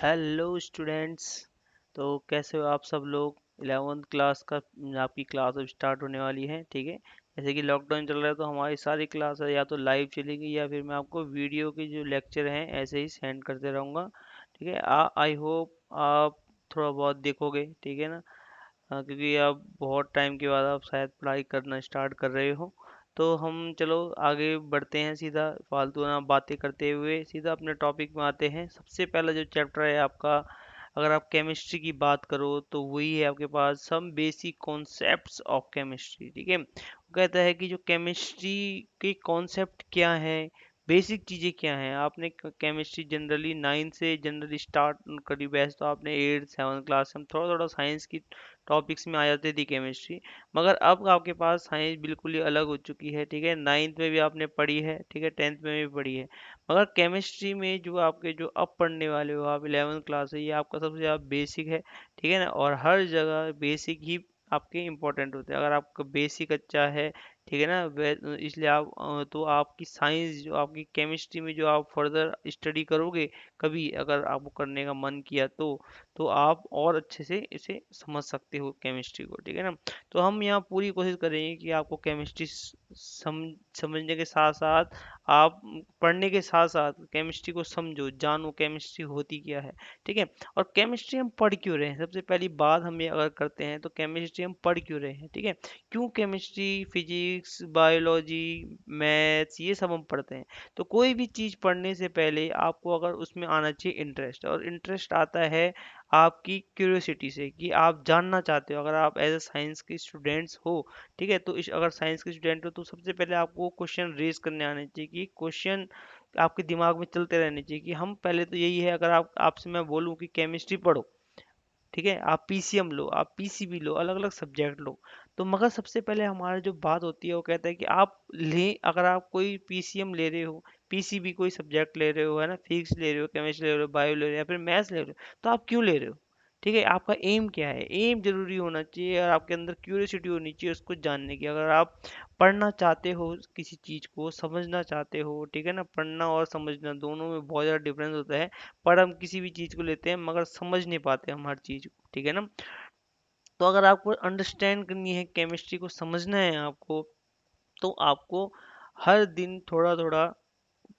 Hello students. तो कैसे हो आप सब लोग। 11th क्लास का आपकी क्लास अब स्टार्ट होने वाली है। ठीक है, जैसे कि लॉकडाउन चल रहा है तो हमारी सारी क्लास है या तो लाइव चलेगी या फिर मैं आपको वीडियो के जो लेक्चर हैं ऐसे ही सेंड करते रहूँगा। ठीक है, आई होप आप थोड़ा बहुत देखोगे। ठीक है ना। हाँ, क्योंकि आप बहुत टाइम के बाद आप शायद पढ़ाई करना स्टार्ट कर रहे हो। तो हम चलो आगे बढ़ते हैं, सीधा फालतू ना बातें करते हुए सीधा अपने टॉपिक में आते हैं। सबसे पहला जो चैप्टर है आपका, अगर आप केमिस्ट्री की बात करो तो वही है आपके पास some basic concepts of chemistry. ठीक है, वो कहता है कि जो केमिस्ट्री के कॉन्सेप्ट क्या है, बेसिक चीज़ें क्या हैं। आपने केमिस्ट्री जनरली 9 से जनरली स्टार्ट करी, वैसे तो आपने 8 7 क्लास हम थोड़ा थोड़ा साइंस की टॉपिक्स में आ जाती थी केमिस्ट्री, मगर अब आपके पास साइंस बिल्कुल ही अलग हो चुकी है। ठीक है, 9th में भी आपने पढ़ी है, ठीक है, 10th में भी पढ़ी है, मगर केमिस्ट्री में जो आपके जो अब पढ़ने वाले हो आप 11th क्लास है, ये आपका सबसे ज़्यादा बेसिक है। ठीक है ना, और हर जगह बेसिक ही आपके इम्पोर्टेंट होते हैं। अगर आपका बेसिक अच्छा है, ठीक है ना, इसलिए आप तो आपकी साइंस जो आपकी केमिस्ट्री में जो आप फर्दर स्टडी करोगे, कभी अगर आपको करने का मन किया तो आप और अच्छे से इसे समझ सकते हो केमिस्ट्री को। ठीक है ना, तो हम यहाँ पूरी कोशिश करेंगे कि आपको केमिस्ट्री समझने के साथ साथ आप पढ़ने के साथ साथ केमिस्ट्री को समझो, जानो केमिस्ट्री होती क्या है। ठीक है, और केमिस्ट्री हम पढ़ क्यों रहे हैं, सबसे पहली बात हम ये अगर करते हैं तो केमिस्ट्री हम पढ़ क्यों रहे हैं। ठीक है, क्यों केमिस्ट्री, फिजिक्स, बायोलॉजी, मैथ्स ये सब हम पढ़ते हैं। तो कोई भी चीज़ पढ़ने से पहले आपको अगर उसमें आना चाहिए इंटरेस्ट, और इंटरेस्ट आता है आपकी क्यूरियोसिटी से कि आप जानना चाहते हो। अगर आप एज ए साइंस के स्टूडेंट्स हो, ठीक है, तो इस अगर साइंस के स्टूडेंट हो तो सबसे पहले आपको क्वेश्चन रेज करने आने चाहिए, कि क्वेश्चन आपके दिमाग में चलते रहने चाहिए। कि हम पहले तो यही है, अगर आप आपसे मैं बोलूँ कि केमिस्ट्री पढ़ो, ठीक है, आप पीसीएम लो, आप पीसीबी लो, अलग अलग सब्जेक्ट लो, तो मगर सबसे पहले हमारा जो बात होती है वो कहता है कि आप लें, अगर आप कोई पीसीएम ले रहे हो, पीसीबी कोई सब्जेक्ट ले रहे हो, है ना, फिजिक्स ले रहे हो, केमिस्ट्री ले रहे हो, बायो ले रहे हो या फिर मैथ्स ले रहे हो, तो आप क्यों ले रहे हो। ठीक है, आपका एम क्या है, एम जरूरी होना चाहिए और आपके अंदर क्यूरियोसिटी होनी चाहिए उसको जानने की। अगर आप पढ़ना चाहते हो, किसी चीज़ को समझना चाहते हो, ठीक है ना, पढ़ना और समझना दोनों में बहुत ज़्यादा डिफरेंस होता है। पर हम किसी भी चीज़ को लेते हैं मगर समझ नहीं पाते हम हर चीज़ को। ठीक है ना, तो अगर आपको अंडरस्टैंड करनी है, केमिस्ट्री को समझना है आपको, तो आपको हर दिन थोड़ा थोड़ा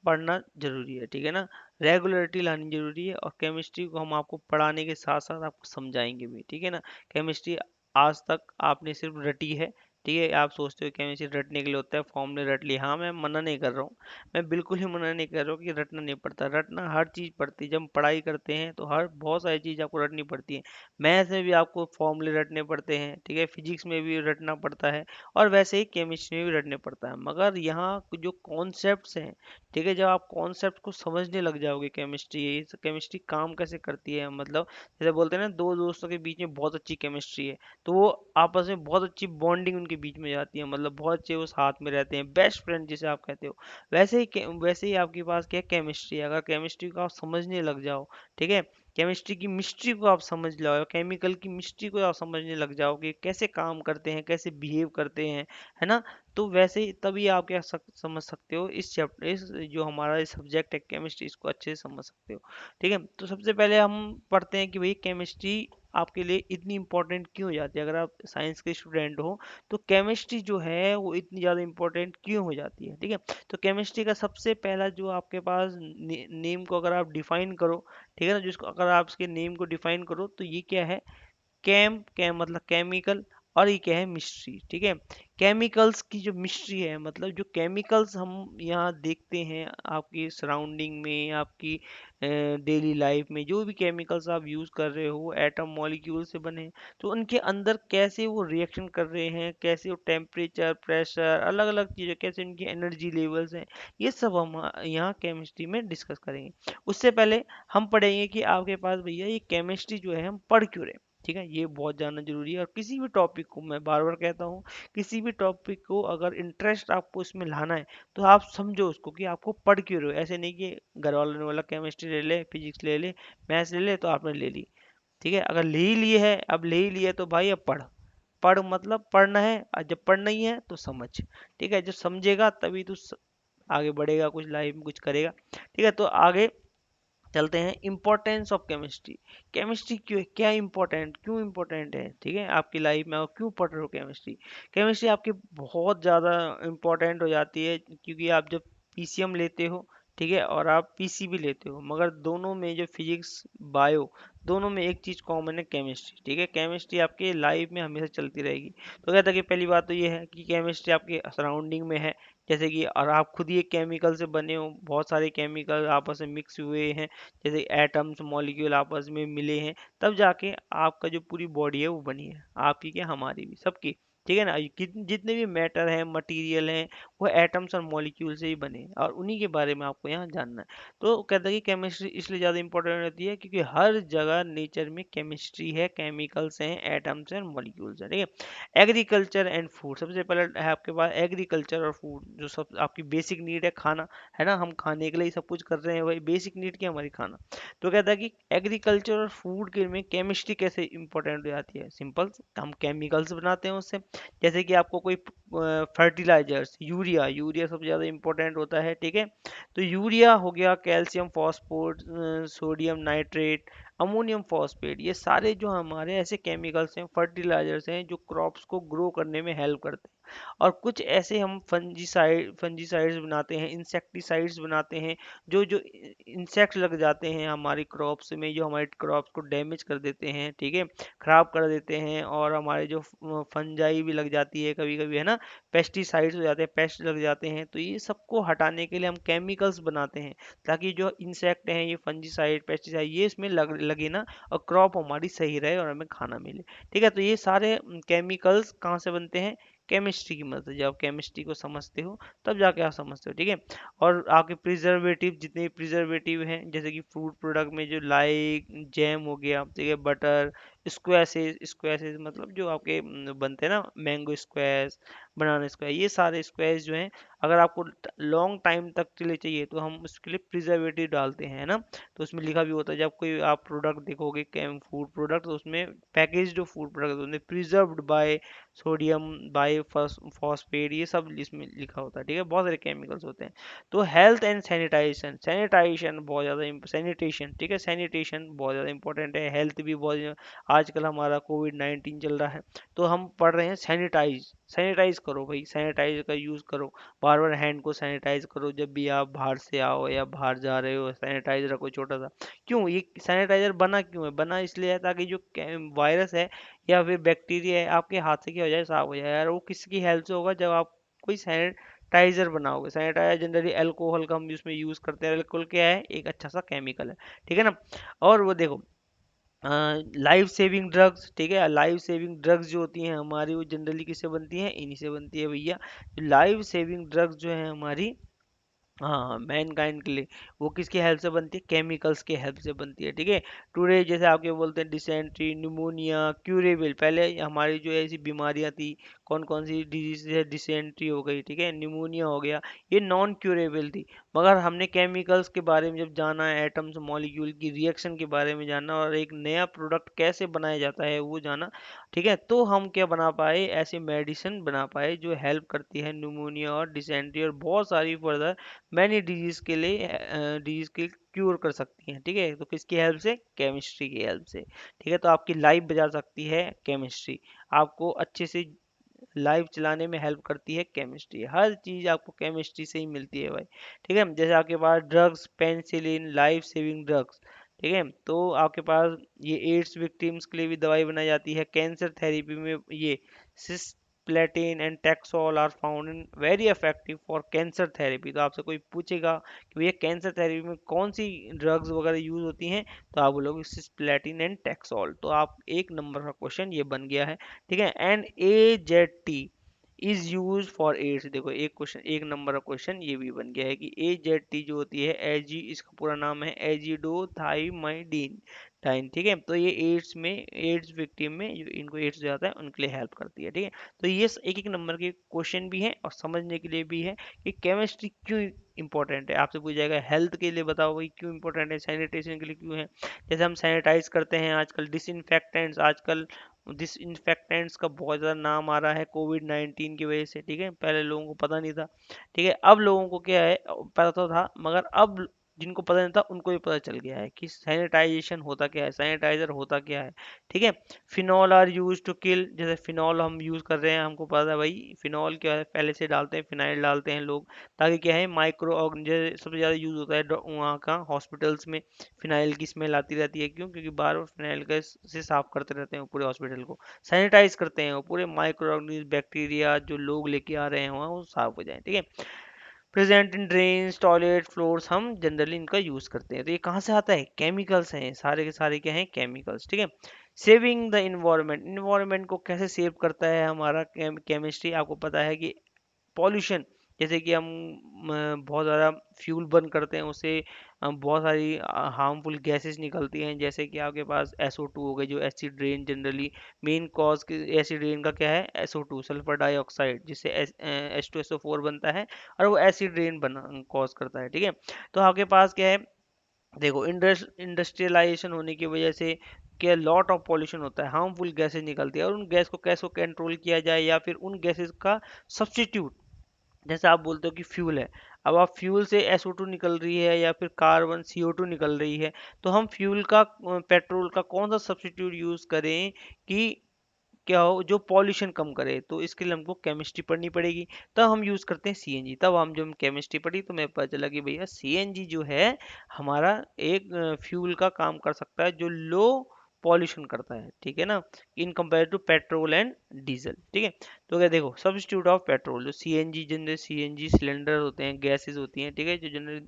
पढ़ना जरूरी है। ठीक है ना, रेगुलरिटी लानी जरूरी है, और केमिस्ट्री को हम आपको पढ़ाने के साथ साथ आपको समझाएंगे भी। ठीक है ना, केमिस्ट्री आज तक आपने सिर्फ रटी है। ठीक है, आप सोचते हो केमिस्ट्री रटने के लिए होता है, फॉर्मूले रट लिए। हाँ, मैं मना नहीं कर रहा हूँ, मैं बिल्कुल ही मना नहीं कर रहा हूँ कि रटना नहीं पड़ता। रटना हर चीज़ पड़ती है, जब हम पढ़ाई करते हैं तो हर बहुत सारी चीज़ आपको रटनी पड़ती है। मैथ्स में भी आपको फॉर्मूले रटने पड़ते हैं, ठीक है, फिजिक्स में भी रटना पड़ता है, और वैसे ही केमिस्ट्री में भी रटने पड़ता है। मगर यहाँ जो कॉन्सेप्ट्स हैं, ठीक है, जब आप कॉन्सेप्ट को समझने लग जाओगे, केमिस्ट्री काम कैसे करती है, मतलब जैसे बोलते हैं ना, दो दोस्तों के बीच में बहुत अच्छी केमिस्ट्री है, तो वो आपस में बहुत अच्छी बॉन्डिंग उनके बीच में जाती है, मतलब बहुत अच्छे वो साथ में रहते हैं, बेस्ट फ्रेंड जिसे आप कहते हो। वैसे ही आपके पास क्या केमिस्ट्री है, अगर केमिस्ट्री को आप समझने लग जाओ, ठीक है, केमिस्ट्री की मिस्ट्री को आप समझ लो, केमिकल की मिस्ट्री को आप समझने लग जाओ कि कैसे काम करते हैं, कैसे बिहेव करते हैं, है ना, तो वैसे ही तभी आप क्या समझ सकते हो इस चैप्टर, इस जो हमारा सब्जेक्ट है केमिस्ट्री, इसको अच्छे से समझ सकते हो। ठीक है, तो सबसे पहले हम पढ़ते हैं कि भाई केमिस्ट्री आपके लिए इतनी इंपॉर्टेंट क्यों हो जाती है। अगर आप साइंस के स्टूडेंट हो तो केमिस्ट्री जो है वो इतनी ज़्यादा इंपॉर्टेंट क्यों हो जाती है। ठीक है, तो केमिस्ट्री का सबसे पहला जो आपके पास नेम को अगर आप डिफाइन करो, ठीक है ना, जिसको अगर आप इसके नेम को डिफाइन करो तो ये क्या है, कैम मतलब केमिकल, और ये क्या है, मिस्ट्री। ठीक है, केमिकल्स की जो मिस्ट्री है, मतलब जो केमिकल्स हम यहाँ देखते हैं आपकी सराउंडिंग में, आपकी डेली लाइफ में, जो भी केमिकल्स आप यूज़ कर रहे हो एटम मॉलिक्यूल से बने हैं, तो उनके अंदर कैसे वो रिएक्शन कर रहे हैं, कैसे वो टेम्परेचर, प्रेशर, अलग अलग चीज़ें, कैसे उनकी एनर्जी लेवल्स हैं, ये सब हम यहाँ केमिस्ट्री में डिस्कस करेंगे। उससे पहले हम पढ़ेंगे कि आपके पास भैया ये केमिस्ट्री जो है हम पढ़ क्यों रहे हैं। ठीक है, ये बहुत जानना जरूरी है। और किसी भी टॉपिक को मैं बार बार कहता हूँ, किसी भी टॉपिक को अगर इंटरेस्ट आपको इसमें लाना है तो आप समझो उसको कि आपको पढ़ क्यों रहे हो। ऐसे नहीं कि घर वालों ने बोला केमिस्ट्री ले ले, फिजिक्स ले ले, मैथ्स ले ले, तो आपने ले ली। ठीक है, अगर ले ही लिए है, अब ले ही लिए तो भाई अब पढ़। पढ़ मतलब पढ़ना है, और जब पढ़ना ही है तो समझ। ठीक है, जब समझेगा तभी तो आगे बढ़ेगा, कुछ लाइफ में कुछ करेगा। ठीक है, तो आगे चलते हैं इम्पोर्टेंस ऑफ केमिस्ट्री। केमिस्ट्री क्यों, क्या इम्पोर्टेंट, क्यों इम्पोर्टेंट है, ठीक है, आपकी लाइफ में, और क्यों पढ़ रहे हो केमिस्ट्री। केमिस्ट्री आपकी बहुत ज़्यादा इम्पोर्टेंट हो जाती है, क्योंकि आप जब पीसीएम लेते हो, ठीक है, और आप पीसीबी लेते हो, मगर दोनों में जो फिजिक्स, बायो, दोनों में एक चीज़ कॉमन है, केमिस्ट्री, ठीक है। केमिस्ट्री आपके लाइफ में हमेशा चलती रहेगी। तो कहता है कि पहली बात तो ये है कि केमिस्ट्री आपके सराउंडिंग में है, जैसे कि, और आप खुद ही एक केमिकल से बने हो, बहुत सारे केमिकल आपस में मिक्स हुए हैं, जैसे एटम्स, मॉलिक्यूल आपस में मिले हैं, तब जाके आपका जो पूरी बॉडी है वो बनी है, आपकी क्या, हमारी भी, सबकी, ठीक है ना। जितने भी मैटर हैं, मटेरियल हैं, वो एटम्स और मॉलिक्यूल से ही बने हैं, और उन्हीं के बारे में आपको यहाँ जानना है। तो कहता है कि केमिस्ट्री इसलिए ज़्यादा इंपॉर्टेंट रहती है क्योंकि हर जगह नेचर में केमिस्ट्री है, केमिकल्स हैं, एटम्स हैं, मॉलिक्यूल्स हैं, ठीक है। एग्रीकल्चर एंड फूड, सबसे पहले है आपके पास एग्रीकल्चर और फूड, जो सब आपकी बेसिक नीड है, खाना, है ना, हम खाने के लिए सब कुछ कर रहे हैं, वही बेसिक नीड क्या, हमारी खाना। तो कहता है कि एग्रीकल्चर और फूड के में केमिस्ट्री कैसे इंपॉर्टेंट हो जाती है। सिंपल, हम केमिकल्स बनाते हैं उससे, जैसे कि आपको कोई फर्टिलाइजर्स, यूरिया, यूरिया सबसे ज़्यादा इंपॉर्टेंट होता है, ठीक है। तो यूरिया हो गया, calcium फॉस्फोट, sodium nitrate, ammonium phosphate, ये सारे जो हमारे ऐसे केमिकल्स हैं, फर्टिलाइजर्स हैं, जो क्रॉप्स को ग्रो करने में हेल्प करते हैं। और कुछ ऐसे हम फंजीसाइड्स बनाते हैं, इंसेक्टिसाइड्स बनाते हैं, जो जो इंसेक्ट लग जाते हैं हमारी क्रॉप्स में, जो हमारे क्रॉप्स को डैमेज कर देते हैं, ठीक है, खराब कर देते हैं, और हमारे जो फंजाई भी लग जाती है कभी कभी, है ना, पेस्टिसाइड्स हो जाते हैं, पेस्ट लग जाते हैं, तो ये सबको हटाने के लिए हम केमिकल्स बनाते हैं, ताकि जो इंसेक्ट हैं, ये फंजीसाइड, पेस्टिसाइड, ये इसमें लगे ना, और क्रॉप हमारी सही रहे और हमें खाना मिले, ठीक है। तो ये सारे केमिकल्स कहाँ से बनते हैं, केमिस्ट्री की मदद से। जब आप केमिस्ट्री को समझते हो, तब जाके आप समझते हो, ठीक है। और आपके प्रिजर्वेटिव, जितने भी प्रिजर्वेटिव हैं, जैसे कि फ्रूट प्रोडक्ट में जो लाइक जैम हो गया, ठीक है, बटर, स्क्वैशेस, स्क्वैशेस मतलब जो आपके बनते हैं ना, मैंगो स्क्वैश, बनाना स्क्वैश, ये सारे स्क्वैश जो हैं, अगर आपको लॉन्ग टाइम तक के लिए चाहिए, तो हम उसके लिए प्रिजर्वेटिव डालते हैं, है ना। तो उसमें लिखा भी होता है, जब कोई आप प्रोडक्ट देखोगे, कैम फूड प्रोडक्ट, तो उसमें पैकेज जो फूड प्रोडक्ट होते हैं, preserved by sodium by phosphate, ये सब इसमें लिखा होता है, ठीक है। बहुत सारे केमिकल्स होते हैं। तो हेल्थ एंड सैनिटाइजेशन, सैनिटाइजेशन बहुत ज़्यादा, सैनिटेशन, ठीक है, सैनिटेशन बहुत ज़्यादा इंपॉर्टेंट है। हेल्थ भी बहुत, आजकल हमारा कोविड-19 चल रहा है, तो हम पढ़ रहे हैं सैनिटाइज, सैनिटाइज करो भाई, सैनिटाइज का यूज़ करो, बार बार हैंड को सैनिटाइज करो, जब भी आप बाहर से आओ या बाहर जा रहे हो, सैनिटाइज रखो छोटा सा। क्यों ये सैनिटाइजर बना, क्यों है बना, इसलिए है ताकि जो वायरस है या फिर बैक्टीरिया है, आपके हाथ से क्या हो जाए, साफ हो जाए यार। वो किसकी हेल्प से होगा, जब आप कोई सैनिटाइजर बनाओगे। सैनिटाइजर जनरली अल्कोहल का हम उसमें यूज़ करते हैं, अल्कोहल क्या है, एक अच्छा सा केमिकल है, ठीक है ना। और वो देखो, लाइफ सेविंग ड्रग्स, ठीक है, लाइफ सेविंग ड्रग्स जो होती हैं हमारी, वो जनरली किससे बनती हैं, इन्हीं से बनती है भैया। लाइफ सेविंग ड्रग्स जो है हमारी, हाँ, मैनकाइंड के लिए, वो किसकी हेल्प से बनती है, केमिकल्स के हेल्प से बनती है, ठीक है। टुडे जैसे आपके बोलते हैं डिसेंट्री, निमोनिया क्यूरेबल, पहले हमारी जो ऐसी बीमारियां थी, कौन कौन सी डिजीज है, डिसेंट्री हो गई, ठीक है, निमोनिया हो गया, ये नॉन क्यूरेबल थी। मगर हमने केमिकल्स के बारे में जब जाना, एटम्स मॉलिक्यूल की रिएक्शन के बारे में जाना, और एक नया प्रोडक्ट कैसे बनाया जाता है वो जाना, ठीक है, तो हम क्या बना पाए, ऐसे मेडिसिन बना पाए जो हेल्प करती है निमोनिया और डिसेंट्री और बहुत सारी फर्दर मैनी डिजीज के लिए, डिजीज के क्यूर कर सकती हैं, ठीक है। तो किसकी हेल्प से, केमिस्ट्री की हेल्प से, ठीक है। तो आपकी लाइफ बचा सकती है केमिस्ट्री, आपको अच्छे से लाइफ चलाने में हेल्प करती है केमिस्ट्री, हर चीज़ आपको केमिस्ट्री से ही मिलती है भाई, ठीक है। जैसे आपके पास drugs, penicillin, life saving drugs, ठीक है। तो आपके पास ये एड्स विक्टिम्स के लिए भी दवाई बनाई जाती है, कैंसर थेरेपी में ये cisplatin and taxol are found in very effective for cancer therapy. तो आपसे कोई पूछेगा कि भैया कैंसर थेरेपी में कौन सी ड्रग्स वगैरह यूज होती हैं, तो आप बोलोगे सिस्प्लेटिन एंड टैक्सोल। तो आप एक नंबर का क्वेश्चन ये बन गया है, ठीक है। And AZT is use for AIDS, देखो एक क्वेश्चन, एक नंबर का क्वेश्चन ये भी बन गया है कि AZT जो होती है, एजी, इसका पूरा नाम है एजिडोथाइमाइडिन टाइन, ठीक है। तो ये एड्स में, एड्स विक्टिम में जो इनको एड्स हो जाता है उनके लिए हेल्प करती है, ठीक है। तो ये एक एक नंबर के क्वेश्चन भी हैं और समझने के लिए भी है कि केमिस्ट्री क्यों इंपॉर्टेंट है। आपसे पूछा जाएगा हेल्थ के लिए बताओ भाई क्यों इंपॉर्टेंट है, सैनिटेशन के लिए क्यों है। जैसे हम सैनिटाइज करते हैं आजकल, डिसइंफेक्टेंट्स, आजकल डिसइंफेक्टेंट्स का बहुत ज़्यादा नाम आ रहा है कोविड-19 की वजह से, ठीक है। पहले लोगों को पता नहीं था, ठीक है, अब लोगों को क्या है, पता तो था, मगर अब जिनको पता नहीं था उनको भी पता चल गया है कि सैनिटाइजेशन होता क्या है, सैनिटाइजर होता क्या है। ठीक है। Phenol are use to kill, जैसे फिनॉल हम यूज कर रहे हैं, हमको पता है भाई फिनॉल क्या है, पहले से डालते हैं, फिनाइल डालते हैं लोग, ताकि क्या है माइक्रो ऑर्गेनिज्म, सबसे ज़्यादा यूज होता है वहाँ का हॉस्पिटल्स में। फिनाइल की स्मेल आती रहती है, क्यों? क्योंकि बार बार फिनाइल का से साफ करते रहते हैं पूरे हॉस्पिटल को, सैनिटाइज करते हैं, वो पूरे माइक्रो ऑर्गेनिज्म बैक्टीरिया जो लोग लेके आ रहे हैं वहाँ, वो साफ हो जाए। ठीक है। Present in drains, toilet, floors, हम जनरली इनका यूज करते हैं। तो ये कहाँ से आता है? केमिकल्स हैं, सारे के सारे क्या हैं? केमिकल्स। ठीक है। सेविंग द इन्वायरमेंट, इन्वायरमेंट को कैसे सेव करता है हमारा केमिस्ट्री? आपको पता है कि पॉल्यूशन, जैसे कि हम बहुत ज़्यादा फ्यूल बर्न करते हैं, उससे बहुत सारी हार्मफुल गैसेस निकलती हैं, जैसे कि आपके पास SO2 हो गई, जो acid rain generally main cause acid rain का क्या है? SO2 सल्फर डाइऑक्साइड, जिससे H2SO4 बनता है, और वो एसिड रेन बना कॉज करता है। ठीक है। तो आपके पास क्या है? देखो, इंडस्ट्रियलाइजेशन होने की वजह से क्या लॉट ऑफ पॉल्यूशन होता है, हार्मफुल गैसेज निकलती है, और उन गैस को कैसे कंट्रोल किया जाए, या फिर उन गैसेज का सब्स्टिट्यूट, जैसे आप बोलते हो कि फ्यूल है, अब आप फ्यूल से SO2 निकल रही है या फिर कार्बन CO2 निकल रही है, तो हम फ्यूल का पेट्रोल का कौन सा सब्स्टिट्यूट यूज करें कि क्या हो, जो पॉल्यूशन कम करे? तो इसके लिए हमको केमिस्ट्री पढ़नी पड़ेगी। तब हम यूज करते हैं CNG। तब हम जब केमिस्ट्री पढ़ी तो मेरे पता चला कि भैया CNG जो है हमारा एक फ्यूल का काम कर सकता है, जो लो पॉल्यूशन करता है। ठीक है ना, in compare to petrol and diesel. ठीक है। तो क्या, देखो, सब्स्टिट्यूट ऑफ पेट्रोल, जो CNG, जनरल CNG सिलेंडर होते हैं, गैसेस होती हैं। ठीक है। जो जनरल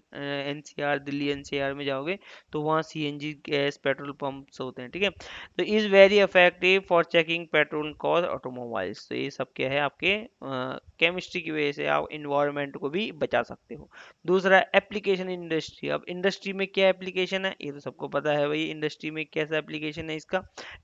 NCR, दिल्ली NCR में जाओगे तो वहाँ CNG गैस पेट्रोल पंप्स होते हैं। ठीक है। तो is very effective for checking petrol cost automobiles. तो ये सब क्या है? आपके केमिस्ट्री की वजह से आप इन्वायरमेंट को भी बचा सकते हो। दूसरा, एप्लीकेशन इंडस्ट्री। अब इंडस्ट्री में क्या एप्लीकेशन है, ये तो सबको पता है भाई, इंडस्ट्री में कैसा एप्लीकेशन है इसका।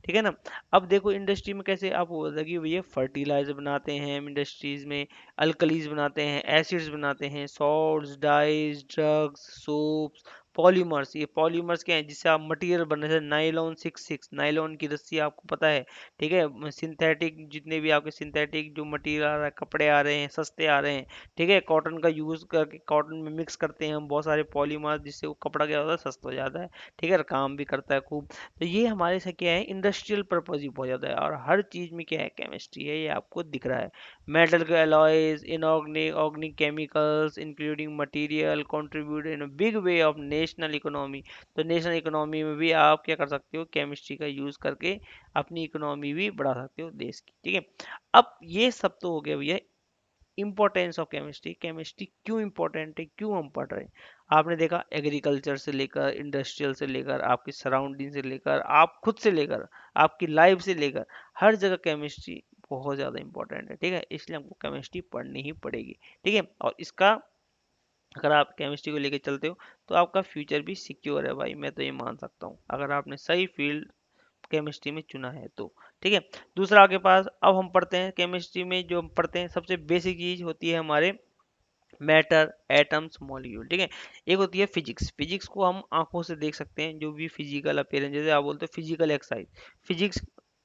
ठीक है ना। अब देखो, इंडस्ट्री में कैसे, आप बोलते कि भैया फर्टिलाइजर बनाते हैं हम इंडस्ट्रीज में, अल्कलीज बनाते हैं, एसिड्स बनाते हैं, salts, dyes, drugs, soaps, polymers. ये पॉलीमर्स क्या है? जिससे आप मटेरियल बन रहे हैं, नाइलॉन 66, नाइलॉन की रस्सी, आपको पता है। ठीक है। सिंथेटिक, जितने भी आपके सिंथेटिक जो मटेरियल आ रहा है, कपड़े आ रहे हैं, सस्ते आ रहे हैं। ठीक है। कॉटन का यूज करके कॉटन में मिक्स करते हैं हम बहुत सारे पॉलीमर्स, जिससे वो कपड़ा क्या होता है? सस्ता हो जाता है। ठीक है। और काम भी करता है खूब। तो ये हमारे से क्या है? इंडस्ट्रियल पर्पज ही बहुत ज़्यादा है, और हर चीज़ में क्या है? केमिस्ट्री है, ये आपको दिख रहा है। मेटल के alloys, inorganic organic chemicals including material contribute in big way of national economy. तो नेशनल इकोनॉमी में भी आप क्या कर सकते हो? केमिस्ट्री का यूज करके अपनी इकोनॉमी भी बढ़ा सकते हो देश की। ठीक है। अब ये सब तो हो गया भैया इंपॉर्टेंस ऑफ केमिस्ट्री। केमिस्ट्री क्यों इंपॉर्टेंट है, क्यों हम पढ़ रहे हैं? आपने देखा, एग्रीकल्चर से लेकर, इंडस्ट्रियल से लेकर, आपकी सराउंडिंग से लेकर, आप खुद से लेकर, आपकी लाइफ से लेकर, हर जगह केमिस्ट्री बहुत ज़्यादा इंपॉर्टेंट है। ठीक है। इसलिए हमको केमिस्ट्री पढ़नी ही पड़ेगी। ठीक है। और इसका, अगर आप केमिस्ट्री को लेकर चलते हो तो आपका फ्यूचर भी सिक्योर है भाई, मैं तो ये मान सकता हूँ, अगर आपने सही फील्ड केमिस्ट्री में चुना है तो। ठीक है। दूसरा, आपके पास अब हम पढ़ते हैं केमिस्ट्री में, जो हम पढ़ते हैं सबसे बेसिक चीज होती है हमारे मैटर, एटम्स, मॉलिक्यूल। ठीक है। एक होती है फिजिक्स। फिजिक्स को हम आंखों से देख सकते हैं, जो भी फिजिकल अपीयरेंस, जैसे आप बोलते हो फिजिकल एक्सरसाइज, फिजिक्स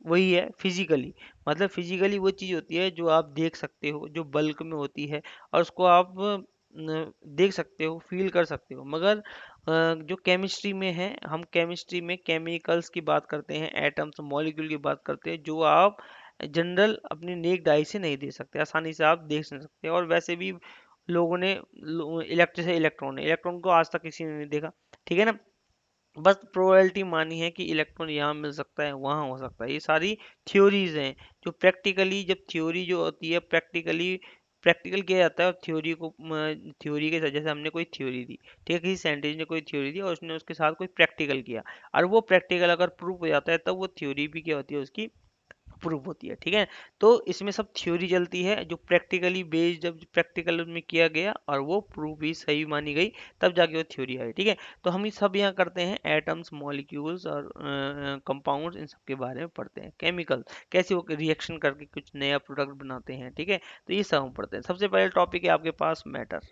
वही है फिजिकली। मतलब फिजिकली वो चीज़ होती है जो आप देख सकते हो, जो बल्क में होती है, और उसको आप देख सकते हो, फील कर सकते हो। मगर जो केमिस्ट्री में है, हम केमिस्ट्री में केमिकल्स की बात करते हैं, एटम्स, मॉलिक्यूल की बात करते हैं, जो आप जनरल अपनी नेक्ड आई से नहीं देख सकते, आसानी से आप देख नहीं सकते। और वैसे भी लोगों ने इलेक्ट्रॉन, इलेक्ट्रॉन को आज तक किसी ने नहीं देखा। ठीक है ना। बस प्रोबेबिलिटी मानी है कि इलेक्ट्रॉन यहाँ मिल सकता है, वहाँ हो सकता है। ये सारी थ्योरीज हैं, जो प्रैक्टिकली, जब थ्योरी जो होती है प्रैक्टिकली प्रैक्टिकल किया जाता है, और थ्योरी को, थ्योरी के साथ, जैसे हमने कोई थ्योरी दी, ठीक है, किसी साइंटिस्ट ने कोई थ्योरी दी और उसने उसके साथ कोई प्रैक्टिकल किया, और वो प्रैक्टिकल अगर प्रूफ हो जाता है, तब वो थ्योरी भी क्या होती है? उसकी प्रूफ होती है। ठीक है। तो इसमें सब थ्योरी चलती है, जो प्रैक्टिकली बेस्ड, जब प्रैक्टिकल में किया गया और वो प्रूफ भी सही मानी गई, तब जाके वो थ्योरी आई। ठीक है। तो हम ये सब यहाँ करते हैं, एटम्स, मॉलिक्यूल्स और कंपाउंड्स, इन सब के बारे में पढ़ते हैं। केमिकल कैसे वो रिएक्शन करके कुछ नया प्रोडक्ट बनाते हैं। ठीक है। तो ये सब हम पढ़ते हैं। सबसे पहले टॉपिक है आपके पास मैटर।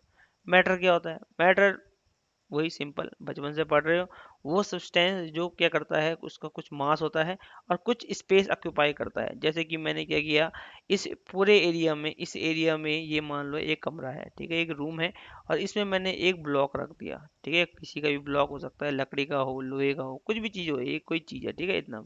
मैटर क्या होता है? मैटर वही सिंपल बचपन से पढ़ रहे हो। वो सब्सटेंस जो क्या करता है, उसका कुछ मास होता है और कुछ स्पेस ऑक्यूपाई करता है। जैसे कि मैंने क्या किया, इस पूरे एरिया में, इस एरिया में ये मान लो एक कमरा है, ठीक है, एक रूम है, और इसमें मैंने एक ब्लॉक रख दिया, ठीक है, किसी का भी ब्लॉक हो सकता है, लकड़ी का हो, लोहे का हो, कुछ भी चीज़ हो, ये कोई चीज़ है, ठीक है, इतना।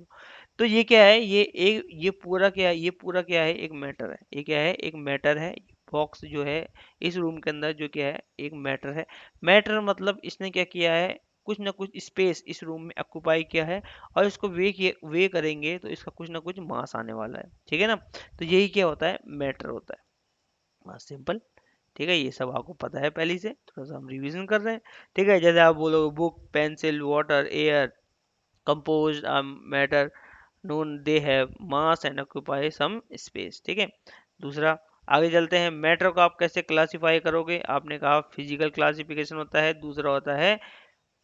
तो ये क्या है, ये पूरा क्या है, ये पूरा क्या है, एक मैटर है। ये क्या है, एक मैटर है। बॉक्स जो है इस रूम के अंदर जो क्या है, एक मैटर है। मैटर मतलब इसने क्या किया है, कुछ ना कुछ स्पेस इस रूम में ऑक्यूपाई किया है, और इसको वे करेंगे तो इसका कुछ ना कुछ मास आने वाला है, ठीक है ना। तो यही क्या होता है, मैटर होता है, बस सिंपल। ठीक है, ये सब आपको पता है पहले से, थोड़ा सा हम रिवीजन कर रहे हैं। ठीक है, जैसे आप बोलोगे book, pencil, water, air, compose matter, known they have mass and occupy some space। ठीक है, दूसरा, आगे चलते हैं। मैटर को आप कैसे क्लासिफाई करोगे, आपने कहा फिजिकल क्लासिफिकेशन होता है, दूसरा होता है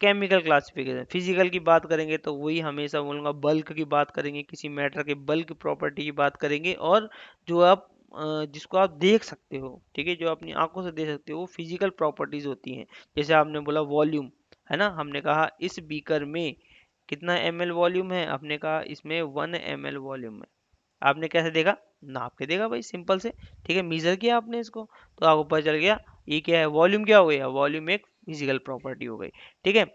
केमिकल क्लासिफिकेशन। फिजिकल की बात करेंगे तो वही हमेशा बोलूँगा, बल्क की बात करेंगे, किसी मैटर के बल्क प्रॉपर्टी की बात करेंगे, और जो आप जिसको आप देख सकते हो, ठीक है, जो अपनी आंखों से देख सकते हो, वो फिजिकल प्रॉपर्टीज होती हैं। जैसे आपने बोला वॉल्यूम, है ना, हमने कहा इस बीकर में कितना ml वॉल्यूम है, आपने कहा इसमें 1 ml वॉल्यूम है। आपने कैसे देखा, नाप के देखा भाई, सिंपल से, ठीक है, मीजर किया आपने इसको, तो आपको पता चल गया ये क्या है, वॉल्यूम क्या हो गया, वॉल्यूम एक फिजिकल प्रॉपर्टी हो गई। ठीक है,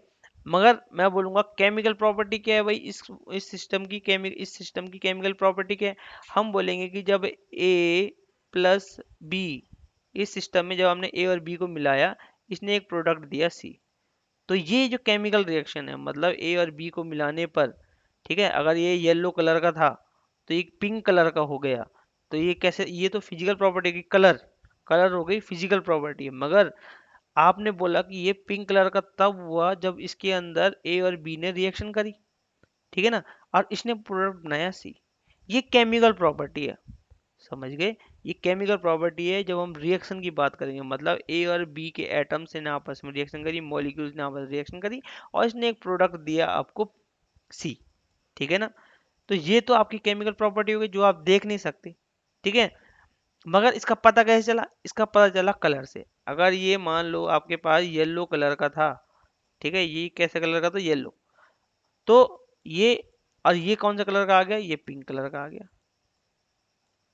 मगर मैं बोलूंगा केमिकल प्रॉपर्टी क्या है भाई, इस सिस्टम की केमिकल प्रॉपर्टी क्या है। हम बोलेंगे कि जब ए प्लस बी, इस सिस्टम में जब हमने ए और बी को मिलाया, इसने एक प्रोडक्ट दिया सी। तो ये जो केमिकल रिएक्शन है, मतलब ए और बी को मिलाने पर, ठीक है, अगर ये येलो कलर का था तो ये पिंक कलर का हो गया। तो ये कैसे, ये तो फिजिकल प्रॉपर्टी की कलर, कलर हो गई फिजिकल प्रॉपर्टी है। मगर आपने बोला कि ये पिंक कलर का तब हुआ जब इसके अंदर ए और बी ने रिएक्शन करी, ठीक है ना, और इसने प्रोडक्ट बनाया सी। ये केमिकल प्रॉपर्टी है, समझ गए। ये केमिकल प्रॉपर्टी है जब हम रिएक्शन की बात करेंगे, मतलब ए और बी के एटम्स ने आपस में रिएक्शन करी, मॉलिक्यूल्स ने आपस में रिएक्शन करी, और इसने एक प्रोडक्ट दिया आपको सी, ठीक है ना। तो ये तो आपकी केमिकल प्रॉपर्टी हो गई जो आप देख नहीं सकते, ठीक है। मगर इसका पता कैसे चला, इसका पता चला कलर से। अगर ये मान लो आपके पास येलो कलर का था, ठीक है, ये कैसे कलर का था, येलो, तो ये, और ये कौन सा कलर का आ गया, ये पिंक कलर का आ गया,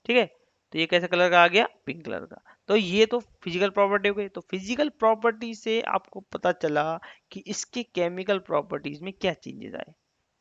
ठीक है। तो ये कैसे कलर का आ गया, पिंक कलर का। तो ये तो फिजिकल प्रॉपर्टी हो गई। तो फिजिकल प्रॉपर्टी से आपको पता चला कि इसके केमिकल प्रॉपर्टीज में क्या चेंजेस आए,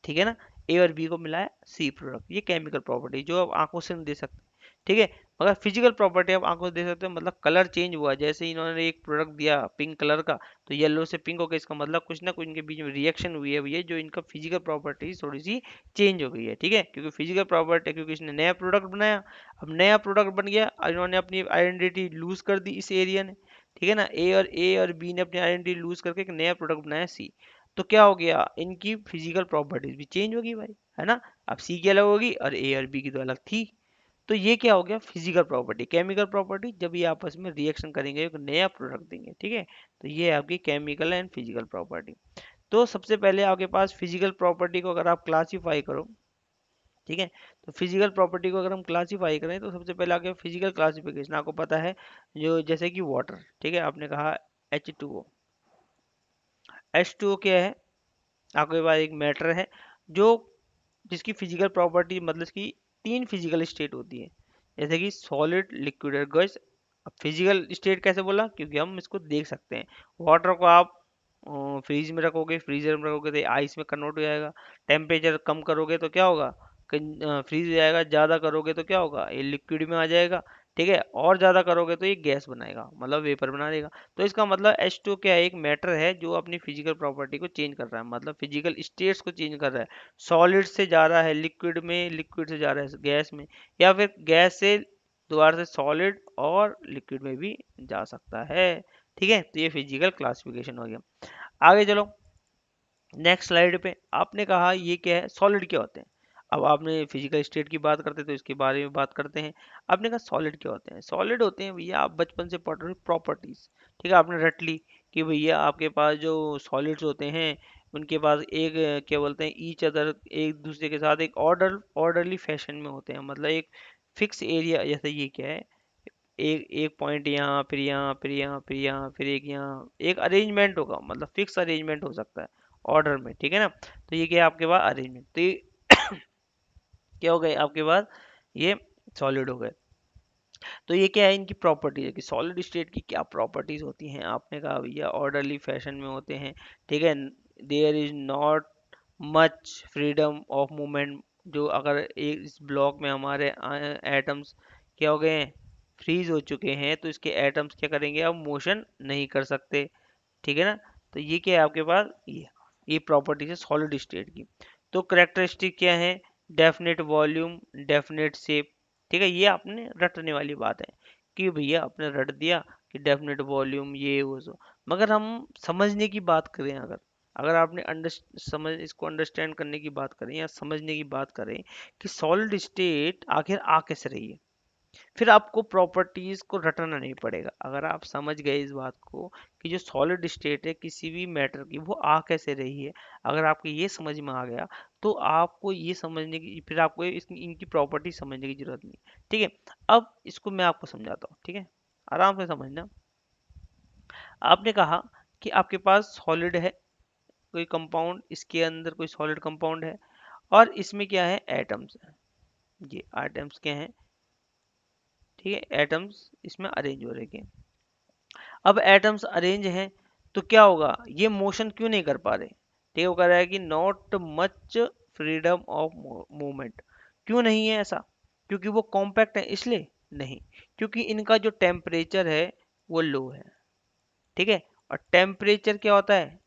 ठीक है ना। ए और बी को मिलाया सी प्रोडक्ट, ये केमिकल प्रॉपर्टी जो आप आंखों से नहीं दे सकते, ठीक है। मगर फिजिकल प्रॉपर्टी आप आंखों से दे सकते हो, मतलब कलर चेंज हुआ, जैसे इन्होंने एक प्रोडक्ट दिया पिंक कलर का, तो येलो से पिंक हो गया, इसका मतलब कुछ ना कुछ इनके बीच में रिएक्शन हुई है भैया, जो इनका फिजिकल प्रॉपर्टीज थोड़ी सी चेंज हो गई है, ठीक है। क्योंकि फिजिकल प्रॉपर्टी, क्योंकि इसने नया प्रोडक्ट बनाया, अब नया प्रोडक्ट बन गया और इन्होंने अपनी आइडेंटिटी लूज कर दी इस एरिया ने, ठीक है ना। ए और बी ने अपनी आइडेंटिटी लूज करके एक नया प्रोडक्ट बनाया सी। तो क्या हो गया, इनकी फिजिकल प्रॉपर्टीज भी चेंज होगी भाई, है ना। अब सी की अलग होगी और ए और बी की तो अलग थी। तो ये क्या हो गया, फिजिकल प्रॉपर्टी। केमिकल प्रॉपर्टी जब ये आपस में रिएक्शन करेंगे एक नया प्रोडक्ट देंगे, ठीक है। तो ये है आपकी केमिकल एंड फिजिकल प्रॉपर्टी। तो सबसे पहले आपके पास फिजिकल प्रॉपर्टी को अगर आप क्लासीफाई करो, ठीक है, तो फिजिकल प्रॉपर्टी को अगर हम क्लासीफाई करें तो सबसे पहले आगे फिजिकल क्लासिफिकेशन आपको पता है, जो जैसे कि वाटर, ठीक है, आपने कहा H2O। H2O क्या है, आपके पास एक मैटर है जो, जिसकी फिजिकल प्रॉपर्टी मतलब इसकी तीन फिजिकल स्टेट होती है, जैसे कि सॉलिड, लिक्विड और गैस। अब फिजिकल स्टेट कैसे बोला, क्योंकि हम इसको देख सकते हैं। वाटर को आप फ्रीज में रखोगे, फ्रीजर में रखोगे तो आइस में कन्वर्ट हो जाएगा। टेम्परेचर कम करोगे तो क्या होगा, फ्रीज हो जाएगा। ज़्यादा करोगे तो क्या होगा, ये लिक्विड में आ जाएगा, ठीक है। और ज़्यादा करोगे तो ये गैस बनाएगा, मतलब वेपर बना देगा। तो इसका मतलब H2 क्या है, एक मैटर है जो अपनी फिजिकल प्रॉपर्टी को चेंज कर रहा है, मतलब फिजिकल स्टेट्स को चेंज कर रहा है। सॉलिड से जा रहा है लिक्विड में, लिक्विड से जा रहा है गैस में, या फिर गैस से दोबारा से सॉलिड और लिक्विड में भी जा सकता है, ठीक है। तो ये फिजिकल क्लासिफिकेशन हो गया। आगे चलो नेक्स्ट स्लाइड पे। आपने कहा ये क्या है, सॉलिड क्या होते हैं। अब आपने फिजिकल स्टेट की बात करते तो इसके बारे में बात करते हैं। आपने कहा सॉलिड क्या होते हैं, सॉलिड होते हैं भैया, आप बचपन से पढ़ रहे हो प्रॉपर्टीज, ठीक है, आपने रट ली कि भैया आपके पास जो सॉलिड्स होते हैं उनके पास एक क्या बोलते हैं, ईच अदर, एक दूसरे के साथ एक ऑर्डरली फैशन में होते हैं, मतलब एक फिक्स एरिया। जैसे ये क्या है, एक एक पॉइंट यहाँ, फिर यहाँ, फिर यहाँ, फिर यहाँ, फिर एक यहाँ, एक अरेंजमेंट होगा, मतलब फिक्स अरेंजमेंट हो सकता है ऑर्डर में, ठीक है ना। तो ये क्या है आपके पास अरेंजमेंट, तो ये क्या हो गए आपके पास, ये सॉलिड हो गए। तो ये क्या है इनकी प्रॉपर्टीज है कि सॉलिड स्टेट की क्या प्रॉपर्टीज होती हैं, आपने कहा भैया ऑर्डरली फैशन में होते हैं, ठीक है। There is not much freedom of movement, जो अगर एक इस ब्लॉक में हमारे एटम्स क्या हो गए हैं, फ्रीज हो चुके हैं, तो इसके एटम्स क्या करेंगे, अब मोशन नहीं कर सकते, ठीक है ना। तो ये क्या है आपके पास, ये प्रॉपर्टीज है सॉलिड स्टेट की। तो करेक्टरिस्टिक क्या है, डेफिनेट वॉल्यूम, डेफिनेट शेप, ठीक है। ये आपने रटने वाली बात है कि भैया आपने रट दिया कि डेफिनेट वॉल्यूम ये वो सो, मगर हम समझने की बात करें, अगर अगर आपने समझ इसको अंडरस्टैंड करने की बात करें या समझने की बात करें कि सॉलिड स्टेट आखिर आ कैसे रही है, फिर आपको प्रॉपर्टीज को रटना नहीं पड़ेगा। अगर आप समझ गए इस बात को कि जो सॉलिड स्टेट है किसी भी मैटर की वो आ कैसे रही है, अगर आपको ये समझ में आ गया, तो आपको ये समझने की, फिर आपको इनकी प्रॉपर्टी समझने की जरूरत नहीं, ठीक है। अब इसको मैं आपको समझाता हूँ, ठीक है, आराम से समझना। आपने कहा कि आपके पास सॉलिड है कोई कंपाउंड, इसके अंदर कोई सॉलिड कंपाउंड है, और इसमें क्या है, एटम्स है, ये एटम्स क्या है, ठीक है, एटम्स इसमें अरेंज हो रहे हैं। अब एटम्स अरेंज हैं, तो क्या होगा, ये मोशन क्यों नहीं कर पा रहे, ठीक है, वो कह रहा है कि not much freedom of movement. क्यों नहीं है ऐसा, क्योंकि वो कॉम्पैक्ट है इसलिए नहीं, क्योंकि इनका जो टेम्परेचर है वो लो है, ठीक है। और टेम्परेचर क्या होता है,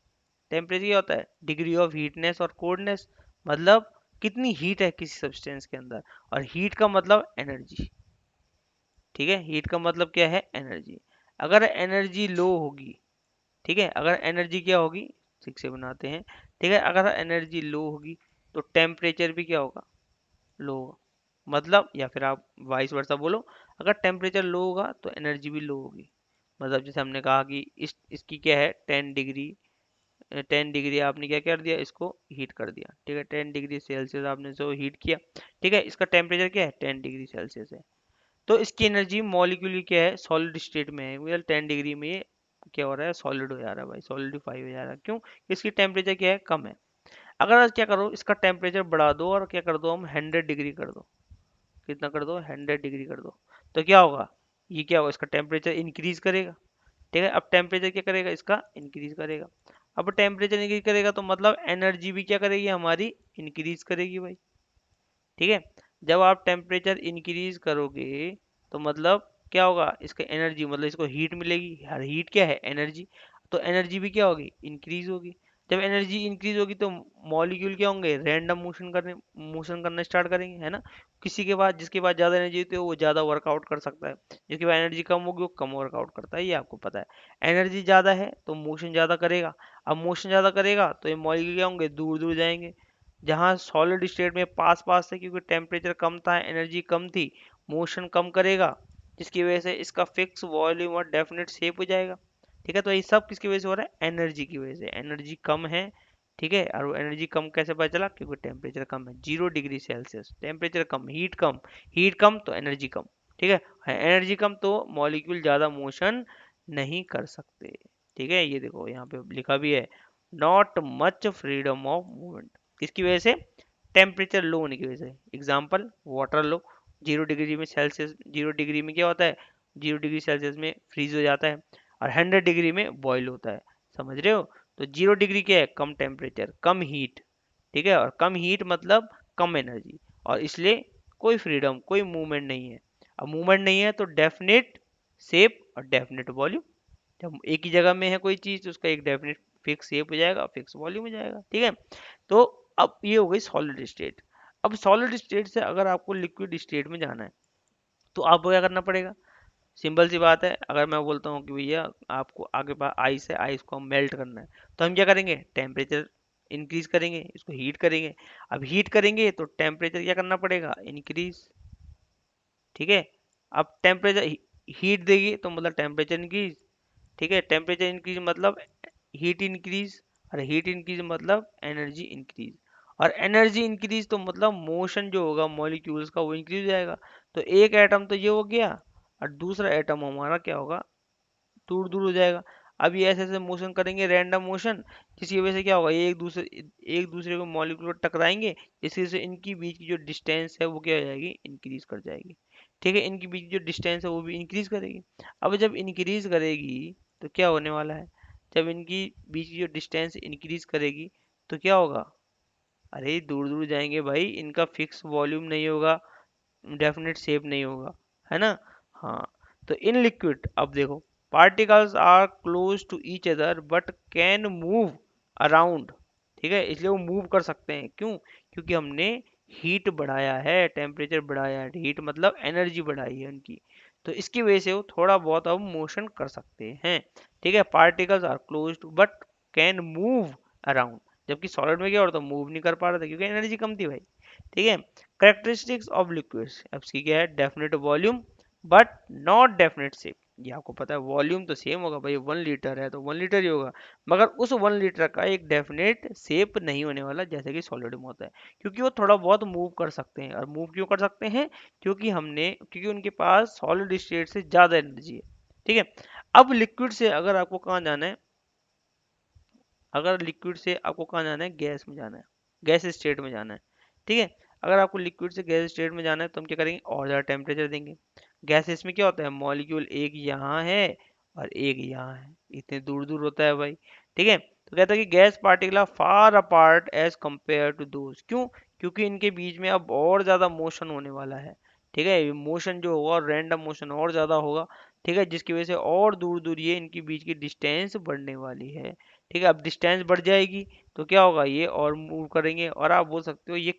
टेम्परेचर क्या होता है, डिग्री ऑफ हीटनेस और कोल्डनेस, मतलब कितनी हीट है किसी सब्सटेंस के अंदर, और हीट का मतलब एनर्जी, ठीक है, हीट का मतलब क्या है, एनर्जी। अगर एनर्जी लो होगी, ठीक है, अगर एनर्जी क्या होगी, ठीक से बनाते हैं, ठीक है, अगर एनर्जी लो होगी तो टेम्परेचर भी क्या होगा, लो होगा, मतलब या फिर आप वाइस वर्सा बोलो, अगर टेम्परेचर लो होगा तो एनर्जी भी लो होगी। मतलब जैसे हमने कहा कि इसकी क्या है 10 डिग्री, 10 डिग्री आपने क्या कर दिया, इसको हीट कर दिया, ठीक है, 10 डिग्री सेल्सियस आपने जो हीट किया, ठीक है, इसका टेम्परेचर क्या है 10 डिग्री सेल्सियस है। तो इसकी एनर्जी मॉलिक्यूल क्या है, सॉलिड स्टेट में है, मतलब 10 डिग्री में ये क्या हो रहा है, सॉलिड हो जा रहा है भाई, सॉलिडिफाई हो जा रहा है, क्यों, इसकी टेम्परेचर क्या है, कम है। अगर क्या करो, इसका टेम्परेचर बढ़ा दो और क्या कर दो, हम 100 डिग्री कर दो, कितना कर दो, 100 डिग्री कर दो, तो क्या होगा, ये क्या होगा, इसका टेम्परेचर इंक्रीज करेगा, ठीक है। अब टेम्परेचर क्या करेगा, इसका इंक्रीज करेगा। अब टेम्परेचर इंक्रीज करेगा तो मतलब एनर्जी भी क्या करेगी हमारी, इंक्रीज करेगी भाई, ठीक है। जब आप टेम्परेचर इंक्रीज करोगे तो मतलब क्या होगा, इसका एनर्जी मतलब इसको हीट मिलेगी, हर हीट क्या है, एनर्जी, तो एनर्जी भी क्या होगी, इंक्रीज होगी। जब एनर्जी इंक्रीज होगी तो मॉलिक्यूल क्या होंगे, रैंडम मोशन करना स्टार्ट करेंगे, है ना। किसी के पास, जिसके पास ज़्यादा एनर्जी होती है वो ज़्यादा वर्कआउट कर सकता है, जिसके पास एनर्जी कम होगी वो कम वर्कआउट करता है, ये आपको पता है। एनर्जी ज़्यादा है तो मोशन ज़्यादा करेगा, अब मोशन ज़्यादा करेगा तो ये मॉलिक्यूल क्या होंगे, दूर दूर जाएंगे। जहाँ सॉलिड स्टेट में पास पास से, क्योंकि टेम्परेचर कम था, एनर्जी कम थी, मोशन कम करेगा, जिसकी वजह से इसका फिक्स वॉल्यूम और डेफिनेट शेप हो जाएगा, ठीक है। तो ये सब किसकी वजह से हो रहा है, एनर्जी की वजह से, एनर्जी कम है, ठीक है। और एनर्जी कम कैसे पता चला, क्योंकि टेम्परेचर कम है, 0 डिग्री सेल्सियस, टेम्परेचर कम, हीट कम, हीट कम तो एनर्जी कम, ठीक है, एनर्जी कम तो मॉलिक्यूल ज़्यादा मोशन नहीं कर सकते, ठीक है। ये देखो यहाँ पे लिखा भी है, not much freedom of movement, किसकी वजह से, टेम्परेचर लो होने की वजह से। एग्जाम्पल, वाटर लो, 0 डिग्री में सेल्सियस, 0 डिग्री में क्या होता है, 0 डिग्री सेल्सियस में फ्रीज हो जाता है, और 100 डिग्री में बॉयल होता है, समझ रहे हो। तो 0 डिग्री क्या है, कम टेम्परेचर, कम हीट, ठीक है, और कम हीट मतलब कम एनर्जी, और इसलिए कोई फ्रीडम, कोई मूवमेंट नहीं है। अब मूवमेंट नहीं है तो डेफिनेट शेप और डेफिनेट वॉल्यूम, जब एक ही जगह में है कोई चीज तो उसका एक डेफिनेट फिक्स शेप हो जाएगा, फिक्स वॉल्यूम हो जाएगा, ठीक है। तो अब ये हो गई सॉलिड स्टेट। अब सॉलिड स्टेट से अगर आपको लिक्विड स्टेट में जाना है तो आपको क्या करना पड़ेगा, सिंपल सी बात है। अगर मैं बोलता हूँ कि भैया आपको आगे पास आइस है, आइस को हम मेल्ट करना है, तो हम क्या करेंगे, टेम्परेचर इंक्रीज करेंगे, इसको हीट करेंगे। अब हीट करेंगे तो टेम्परेचर क्या करना पड़ेगा, इंक्रीज, ठीक है। अब टेम्परेचर हीट देगी तो मतलब टेम्परेचर इंक्रीज, ठीक है, टेम्परेचर इंक्रीज मतलब हीट इंक्रीज, और हीट इंक्रीज मतलब एनर्जी इंक्रीज, और एनर्जी इंक्रीज तो मतलब मोशन जो होगा मॉलिक्यूल्स का वो इंक्रीज हो जाएगा। तो एक एटम तो ये हो गया, और दूसरा एटम हमारा क्या होगा, दूर दूर हो जाएगा। अब ये ऐसे ऐसे मोशन करेंगे, रैंडम मोशन, जिसकी वजह से क्या होगा, ये एक दूसरे को मॉलिक्यूल टकराएंगे, जिसकी वजह से इनकी बीच की जो डिस्टेंस है वो क्या हो जाएगी, इंक्रीज कर जाएगी। ठीक है, इनकी बीच की जो डिस्टेंस है वो भी इंक्रीज करेगी। अब जब इंक्रीज करेगी तो क्या होने वाला है, जब इनकी बीच की जो डिस्टेंस इंक्रीज करेगी तो क्या होगा, अरे दूर दूर जाएंगे भाई, इनका फिक्स वॉल्यूम नहीं होगा, डेफिनेट शेप नहीं होगा, है ना। हाँ, तो इन लिक्विड अब देखो, particles are close to each other but can move around. ठीक है, इसलिए वो मूव कर सकते हैं, क्यों, क्योंकि हमने हीट बढ़ाया है, टेम्परेचर बढ़ाया है, हीट मतलब एनर्जी बढ़ाई है उनकी, तो इसकी वजह से वो थोड़ा बहुत अब मोशन कर सकते हैं। ठीक है, particles are close to but can move around, जबकि सॉलिड में क्या होता, मूव नहीं कर पा रहा था क्योंकि एनर्जी कम थी भाई। ठीक है, करेक्टरिस्टिक्स ऑफ लिक्विड्स, अब इसकी क्या है, definite volume but not definite shape. ये आपको पता है, वॉल्यूम तो सेम होगा भाई, 1 लीटर है तो 1 लीटर ही होगा, मगर उस 1 लीटर का एक डेफिनेट शेप नहीं होने वाला जैसे कि सॉलिड में होता है, क्योंकि वो थोड़ा बहुत मूव कर सकते हैं। और मूव क्यों कर सकते हैं, क्योंकि उनके पास सॉलिड स्टेट से ज़्यादा एनर्जी है। ठीक है, अब लिक्विड से अगर आपको कहाँ जाना है, अगर लिक्विड से आपको कहाँ जाना है, गैस में जाना है, गैस स्टेट में जाना है। ठीक है, अगर आपको लिक्विड से गैस स्टेट में जाना है तो हम क्या करेंगे, और ज़्यादा टेम्परेचर देंगे। गैसेस में क्या होता है, मॉलिक्यूल एक यहाँ है और एक यहाँ है, इतने दूर दूर होता है भाई। ठीक है, तो कहता है कि gas particle far apart as compare to those, क्यों, क्योंकि इनके बीच में अब और ज़्यादा मोशन होने वाला है। ठीक है, मोशन जो होगा, रैंडम मोशन और ज़्यादा होगा। ठीक है, जिसकी वजह से और दूर दूर ये इनकी बीच की डिस्टेंस बढ़ने वाली है। ठीक है, अब डिस्टेंस बढ़ जाएगी तो क्या होगा, ये और मूव करेंगे, और आप बोल सकते हो ये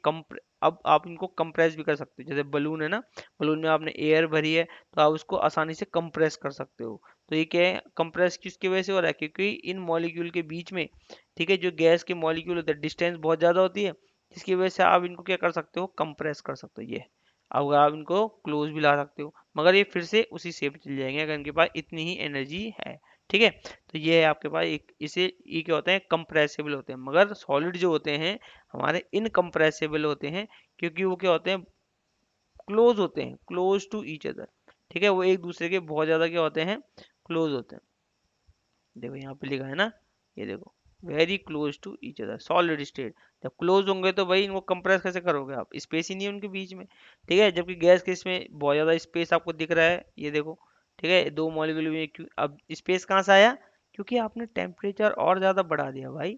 अब आप इनको कंप्रेस भी कर सकते हो, जैसे बलून है ना, बलून में आपने एयर भरी है तो आप उसको आसानी से कंप्रेस कर सकते हो। तो ये क्या है, कंप्रेस किसकी वजह से हो रहा है, क्योंकि इन मॉलिक्यूल के बीच में, ठीक है, जो गैस के मॉलिक्यूल होते हैं, डिस्टेंस बहुत ज़्यादा होती है, जिसकी वजह से आप इनको क्या कर सकते हो, कंप्रेस कर सकते हो। ये अब आप इनको क्लोज भी ला सकते हो, मगर ये फिर से उसी शेप चले जाएंगे अगर इनके पास इतनी ही एनर्जी है। ठीक है, तो ये है आपके पास एक, इसे ये क्या होते हैं, कंप्रेसिबल होते हैं, मगर सॉलिड जो होते हैं हमारे इनकम्प्रेसिबल होते हैं, क्योंकि वो क्या होते हैं, क्लोज होते हैं, क्लोज टू ईच अदर। ठीक है, वो एक दूसरे के बहुत ज्यादा क्या होते हैं, क्लोज होते हैं। देखो यहाँ पे लिखा है ना, ये देखो, very close to each other solid state. जब क्लोज होंगे तो भाई इनको कंप्रेस कैसे करोगे आप, स्पेस ही नहीं है उनके बीच में। ठीक है, जबकि गैस के इसमें बहुत ज्यादा स्पेस आपको दिख रहा है, ये देखो। ठीक है, दो मॉलिक्यूल में क्यों अब स्पेस कहाँ से आया, क्योंकि आपने टेम्परेचर और ज़्यादा बढ़ा दिया भाई,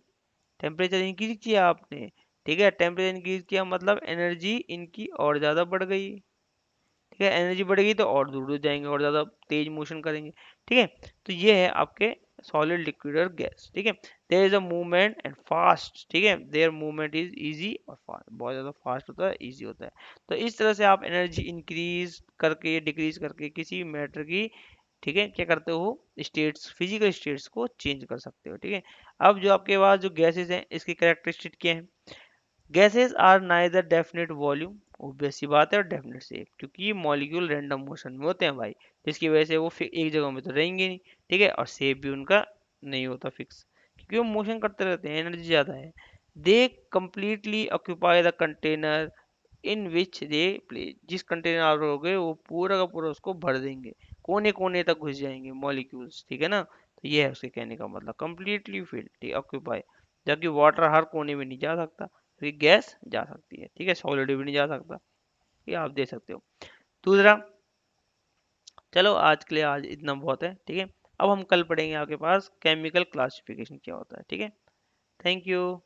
टेम्परेचर इंक्रीज किया आपने। ठीक है, टेम्परेचर इंक्रीज किया मतलब एनर्जी इनकी और ज़्यादा बढ़ गई। ठीक है, एनर्जी बढ़ेगी तो और दूर दूर जाएंगे और ज़्यादा तेज मोशन करेंगे। ठीक है, तो ये है आपके सॉलिड, लिक्विड और गैस। ठीक है, there is a movement and fast. ठीक है, देयर मूवमेंट इज इजी और फास्ट, बहुत ज़्यादा फास्ट होता है, इजी होता है। तो इस तरह से आप एनर्जी इंक्रीज करके, डिक्रीज करके किसी मैटर की, ठीक है, क्या करते हो, स्टेट्स, फिजिकल स्टेट्स को चेंज कर सकते हो। ठीक है, अब जो आपके पास जो गैसेस हैं इसकी कैरेक्टरिस्टिक क्या है, gases are neither definite volume, obvious सी बात है, और डेफिनेट शेप, क्योंकि ये मॉलिक्यूल रैंडम मोशन में होते हैं भाई, जिसकी वजह से वो एक जगह में तो रहेंगे नहीं। ठीक है, और शेप भी उनका नहीं होता फिक्स, क्योंकि वो मोशन करते रहते हैं, एनर्जी ज़्यादा है। दे completely occupy the container in which they play, जिस कंटेनर आप रहोगे वो पूरा का पूरा उसको भर देंगे, कोने कोने तक घुस जाएंगे मॉलिक्यूल्स। ठीक है ना, तो ये है उसके कहने का मतलब, कंप्लीटली फिल्ड ऑक्यूपाई, जबकि वाटर हर कोने में नहीं जा सकता, क्योंकि गैस जा सकती है। ठीक है, सॉलिड भी नहीं जा सकता, ये आप दे सकते हो। दूसरा, चलो आज के लिए आज इतना बहुत है। ठीक है, अब हम कल पढ़ेंगे आपके पास केमिकल क्लासिफिकेशन क्या होता है। ठीक है, थैंक यू।